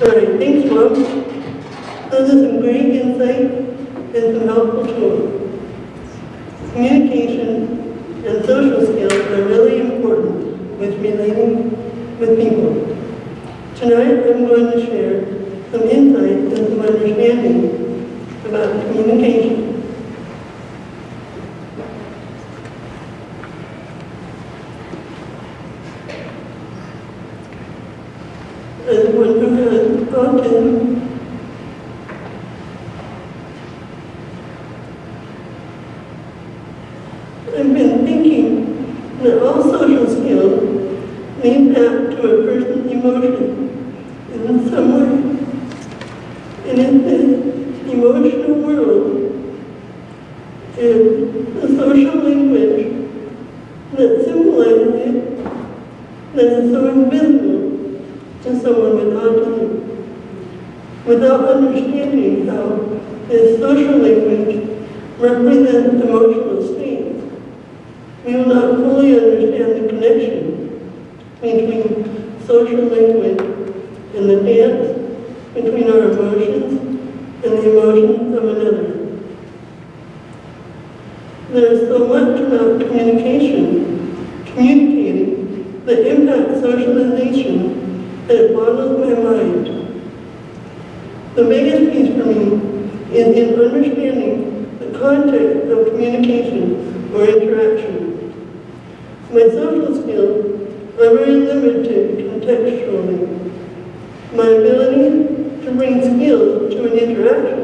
All right, thanks, Mom. Those are some great insight and some helpful tools. Communication and social skills are really important with relating with people. Tonight, I'm going to share some insights and some understanding about communication. As one who has autism, I've been thinking that all social skills lead back to a person's emotion in some way. And in this emotional world is a social language that symbolizes it, that is so invisible to someone with autism. Without understanding how this social language represents emotional states, we will not fully understand the connection between social language and the dance between our emotions and the emotions of another. There is so much about communicating that impacts socialization that it boggles my mind. The biggest piece for me is in understanding the context of communication or interaction. My social skills are very limited contextually. My ability to bring skills to an interaction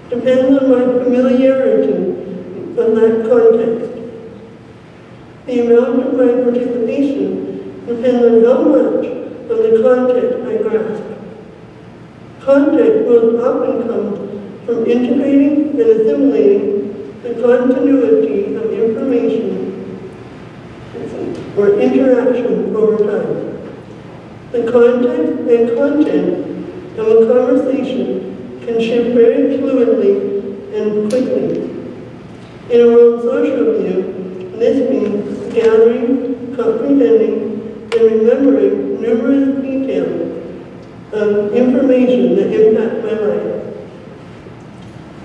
depends on my familiarity of that context. The amount of my participation depends on how much of the context I grasp. Context most often comes from integrating and assimilating the continuity of information or interaction over time. The context and content of a conversation can shift very fluidly and quickly. In a world social view, this means gathering, comprehending, and remembering numerous details of information that impact my life.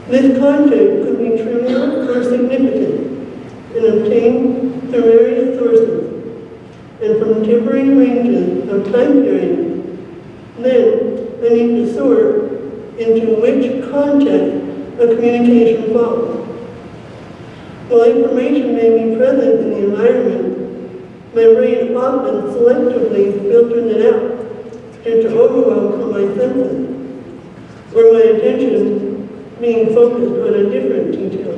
This content could be trivial or significant and obtained through various sources and from differing ranges of time periods. Then I need to sort into which context a communication falls. While information may be present in the environment, my brain often selectively filters it out due to overwhelm from my senses, or my attention being focused on a different detail.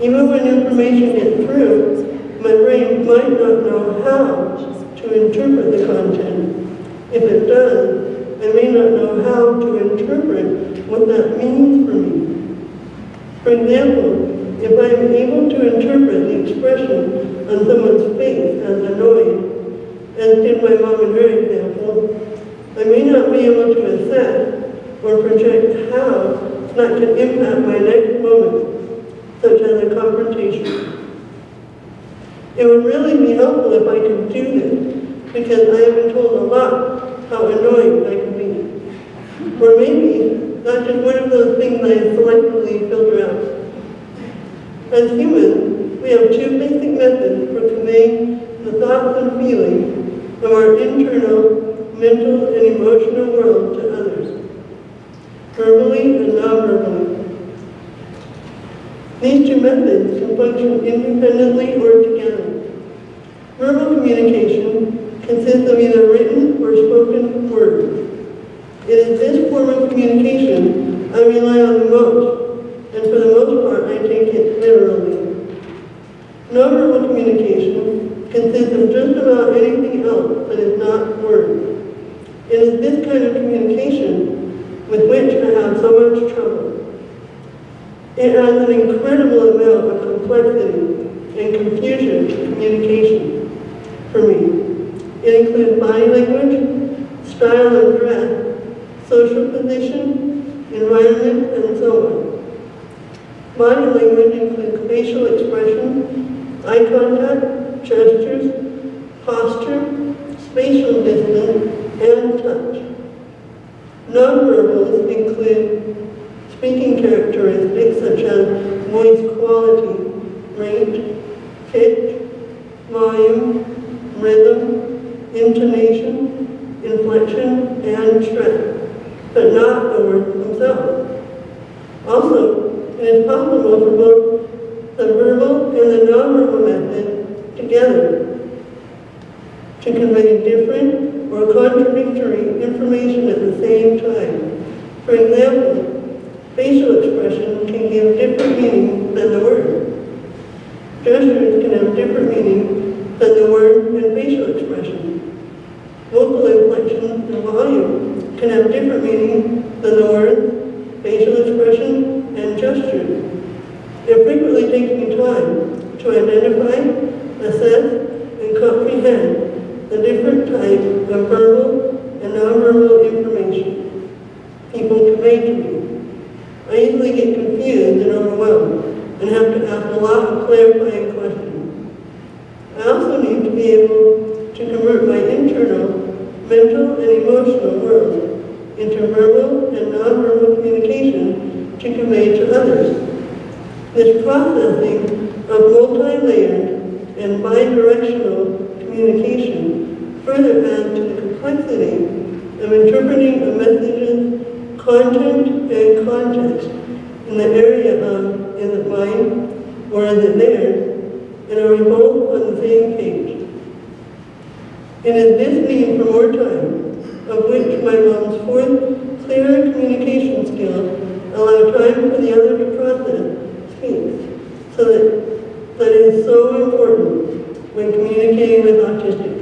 Even when information gets through, my brain might not know how to interpret the content. If it does, I may not know how to interpret what that means for me. For example, if I am able to interpret the expression on someone's face as annoyed, as did my mom in her example, I may not be able to assess or project how that can impact my next moment, such as a confrontation. It would really be helpful if I could do this, because I have been told a lot how annoying I can be. Or maybe that's just one of those things I selectively filter out. As humans, we have two basic methods for conveying the thoughts and feelings of our internal, mental, and emotional world to others, verbally and non-verbally. These two methods can function independently or together. Verbal communication consists of either written or spoken words. It is this form of communication I rely on the most, and for the most part, I take it literally. Nonverbal communication consists of just about anything else that is not words. It is this kind of communication with which I have so much trouble. It has an incredible amount of complexity and confusion to communication for me. It includes body language, style of dress, social position, environment, and so on. Body language includes facial expression, eye contact, gestures, posture, spatial distance, and touch. Nonverbals include speaking characteristics such as voice quality, rate, pitch, volume, rhythm, intonation, inflection, and stress, but not the words themselves. Also, it is possible for both the verbal and the nonverbal method together to convey different or contradictory information at the same time. For example, facial expression can give different meaning than the word. Gestures can have different meaning than the word and facial expression. Vocal inflection and volume can have different meaning than the word, facial expression, and gesture. It frequently takes me time to identify, assess, and comprehend the different types of verbal and nonverbal information people convey to me. I easily get confused and overwhelmed and have to ask a lot of clarifying questions. I also need to be able to convert my internal, mental, and emotional world into verbal and nonverbal communication to convey to others. This processing of multi-layered and bi-directional communication further adds to the complexity of interpreting a message's content and context in the area of, is it mine or is it theirs, and are we both on the same page? It is this need for more time, of which my mom's fourth, clearer communication skills allow time for the other to process, speaks, so that is so important when communicating with autistic.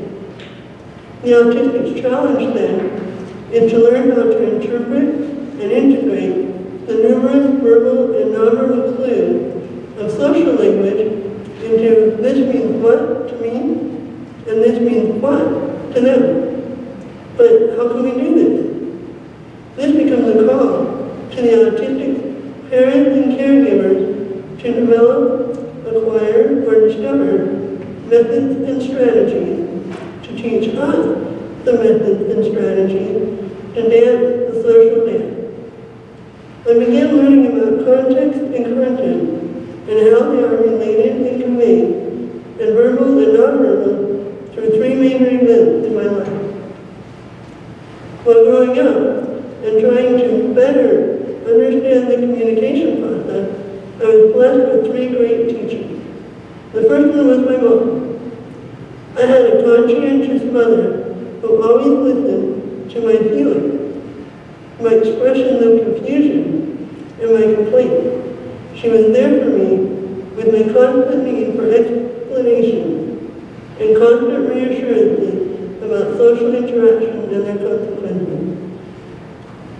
The autistic's challenge, then, is to learn how to interpret and integrate the numerous verbal and nonverbal clues of social language into this means what to me, and this means what to them. But how can we do this? This becomes a call to the autistic parents and caregivers to develop, acquire, or discover methods and strategies to teach us the methods and strategies to dance the social dance. I began learning about context and content and how they are related and conveyed in verbal and nonverbal through three major events in my life. While growing up and trying to better understand the communication process, I was blessed with three great teachers. The first one was my mom. I had a conscientious mother who always listened to my feelings, my expressions of confusion, and my complaints. She was there for me with my constant need for explanation and constant reassurances about social interactions and their consequences.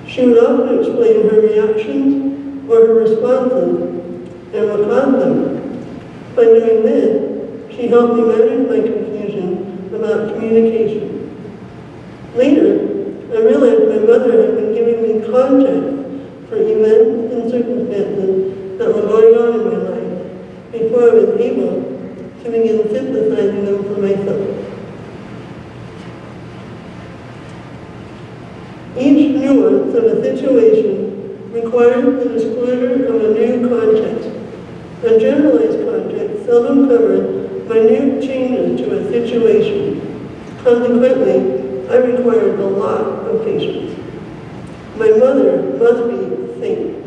She would often explain her reactions or her responses and what caused them. By doing this, she helped me manage my confusion about communication. Later, I realized my mother had been giving me context for events and circumstances that were going on in my life before I was able to begin synthesizing them for myself. Each nuance of a situation requires the disclosure of a new context. A generalized context seldom covers minute changes to a situation. Consequently, I required a lot of patience. My mother must be a saint.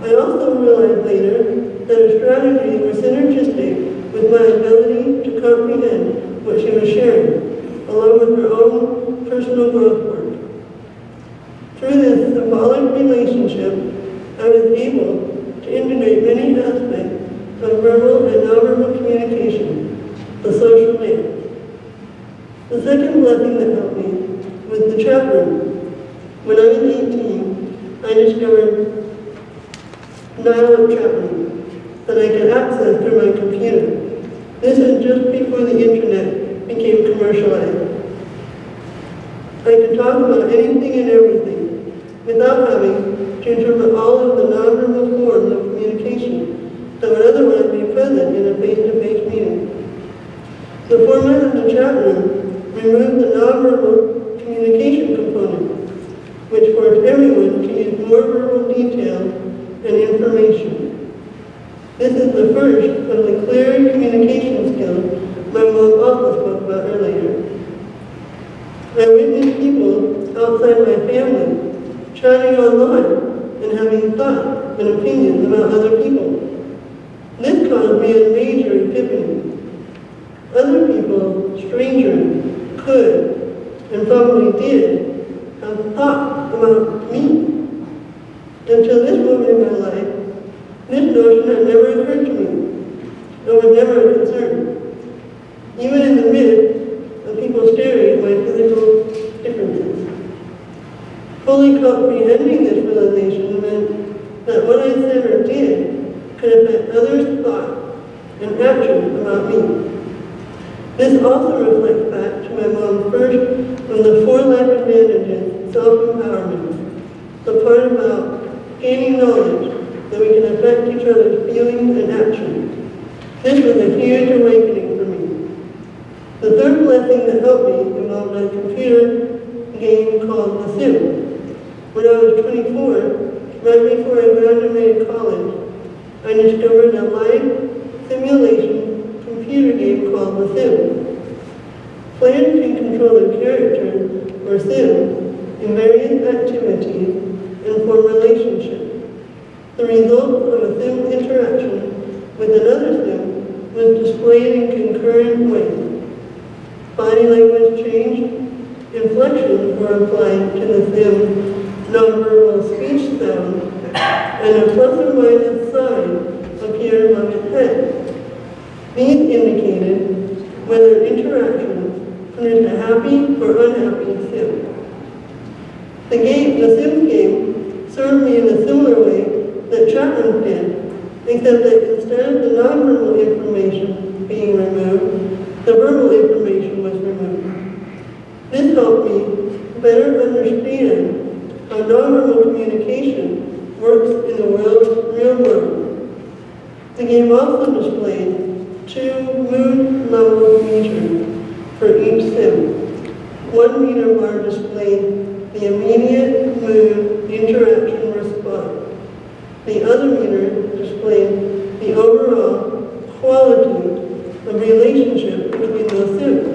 I also realized later that her strategies were synergistic with my ability to comprehend what she was sharing, along with her own personal growth work. Through this symbolic relationship, I was able to integrate many aspects of verbal and nonverbal communication, the social dance. The second blessing that helped me was the chat room. When I was 18, I discovered dial-up chat room that I could access through my computer. This is just before the internet became commercialized. I could talk about anything and everything without having to interpret all of the nonverbal forms of communication that would otherwise be present in a face-to-face meeting. The format of the chat room removed the nonverbal communication component which force everyone to use more verbal detail and information. This is the first of the clear communication skills my mom also spoke about earlier. I witnessed people outside my family chatting online and having thoughts and opinions about other people. This caused me a major epiphany. Other people, strangers, could, and probably did, have thoughts about me. Until this moment in my life, this notion had never occurred to me, and was never a concern. Even in the midst of people staring at my physical differences. Fully comprehending this realization meant that what I said or did could affect others' thoughts and actions about me. This also reflects back to my mom first from the 4 life advantages, self-empowerment, the part about gaining knowledge that we can affect each other's feelings and actions. This was a huge awakening for me. The third blessing that helped me involved a computer game called The Sims. When I was 24, right before I graduated college, I discovered a live simulation computer game called The Sims. Players can control their characters or Sims in various activities and form relationships. The result of a Sim interaction with another Sim was displayed in concurrent ways. Body language changed, inflections were applied to the Sim nonverbal speech sound, and a plus or minus sign appeared above its head. These indicated whether interactions produced a happy or unhappy Sim. The Sims game served me in a similar way that Chapman did, except that instead of the nonverbal information being removed, the verbal information was removed. This helped me better understand how nonverbal communication works in the real world. The game also displayed 2 mood level meters for each Sim. 1 meter bar displayed the immediate mood interaction response. The other meter displayed the overall quality of relationship between those Sims.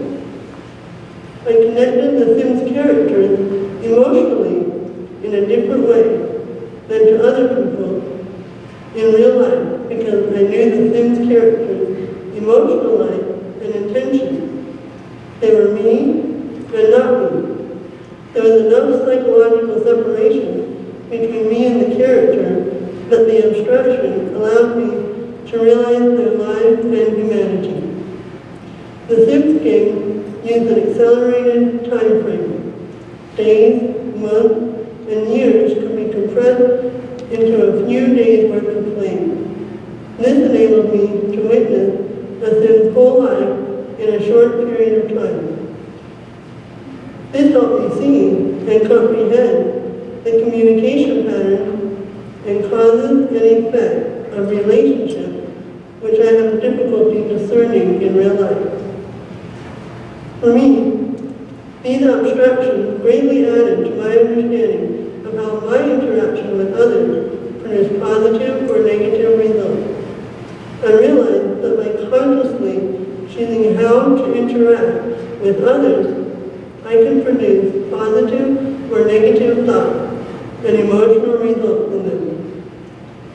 I connected the Sims characters emotionally in a different way than to other people in real life because I knew the Sims characters' emotional life and intentions. They were me and not me. There was enough psychological separation between me and the character that the abstraction allowed me to realize their lives and humanity. The Sims game used an accelerated time frame. Days, months, and years could be compressed into a few days' worth of playing. This enabled me to witness a Sim's whole life in a short period of time. This helped me see and comprehend the communication patterns and causes and effects of relationships which I have difficulty discerning in real life. For me, these abstractions greatly added to my understanding of how my interaction with others produced positive or negative results. I realized that by consciously choosing how to interact with others, I can produce positive or negative thoughts and emotional results in them,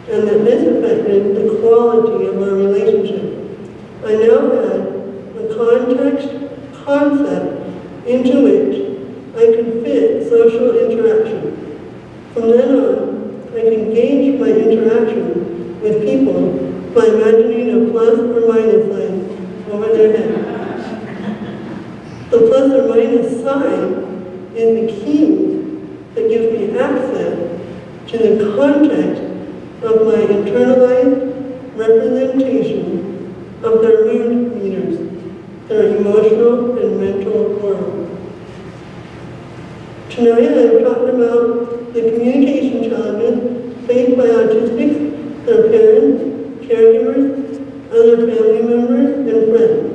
and that this affected the quality of our relationship. I now had a concept into which I could fit social interaction. From then on, I can gauge my interaction with people by imagining a plus or minus sign over their head. The plus or minus sign is the key that gives me access to the context of my internalized representation of their mood meters, their emotional and mental world. Tonight I've talked about the communication challenges faced by autistics, their parents, caregivers, other family members, and friends.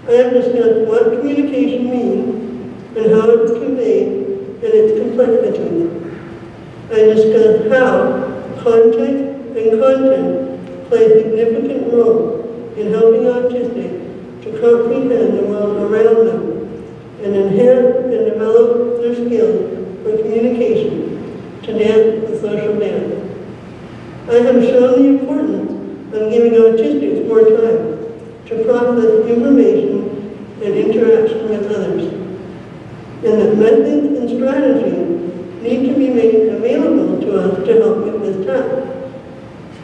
I have discussed what communication means and how it's conveyed and its complexity. discuss how context and content play a significant role in helping autistic to comprehend the world around them and enhance and develop their skills for communication to dance the social dance. I have shown the importance of giving autistics more time to process information and interaction with others, and that methods and strategies need to be made available to us to help with this task.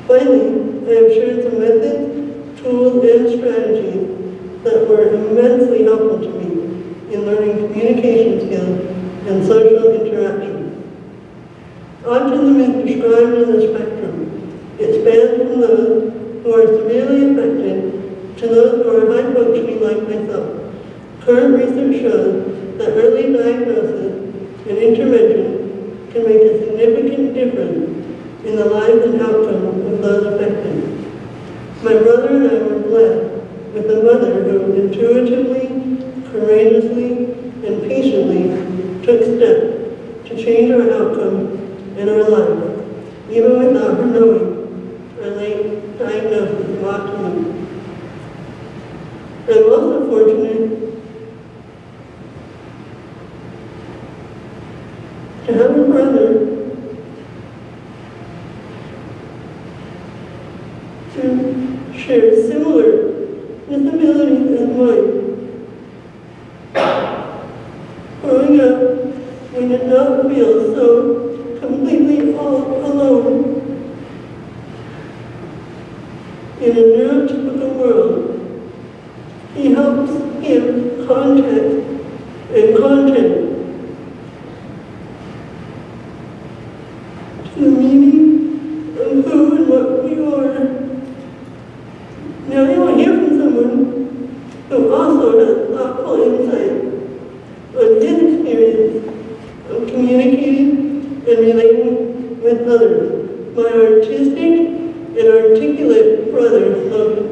Finally, I have shared some methods, tools, and strategies that were immensely helpful to me in learning communication skills and social interaction. Autism is described as a spectrum. It spans from those who are severely affected to those who are high functioning like myself. Current research shows that early diagnosis and intervention can make a significant difference in the lives and outcomes of those affected. My brother and I were blessed with a mother who intuitively, courageously, and patiently took steps to change our outcomes and our lives, even without her knowing our late diagnosis of autism. I'm also fortunate to have a brother who shares similar disabilities as mine. Growing up, we did not feel so completely all alone in a neurotypical world. He helps give context and content to the meaning of who and what we are. Now you will hear from someone who also has thoughtful insight on his experience of communicating and relating with others. My artistic and articulate brother, Logan.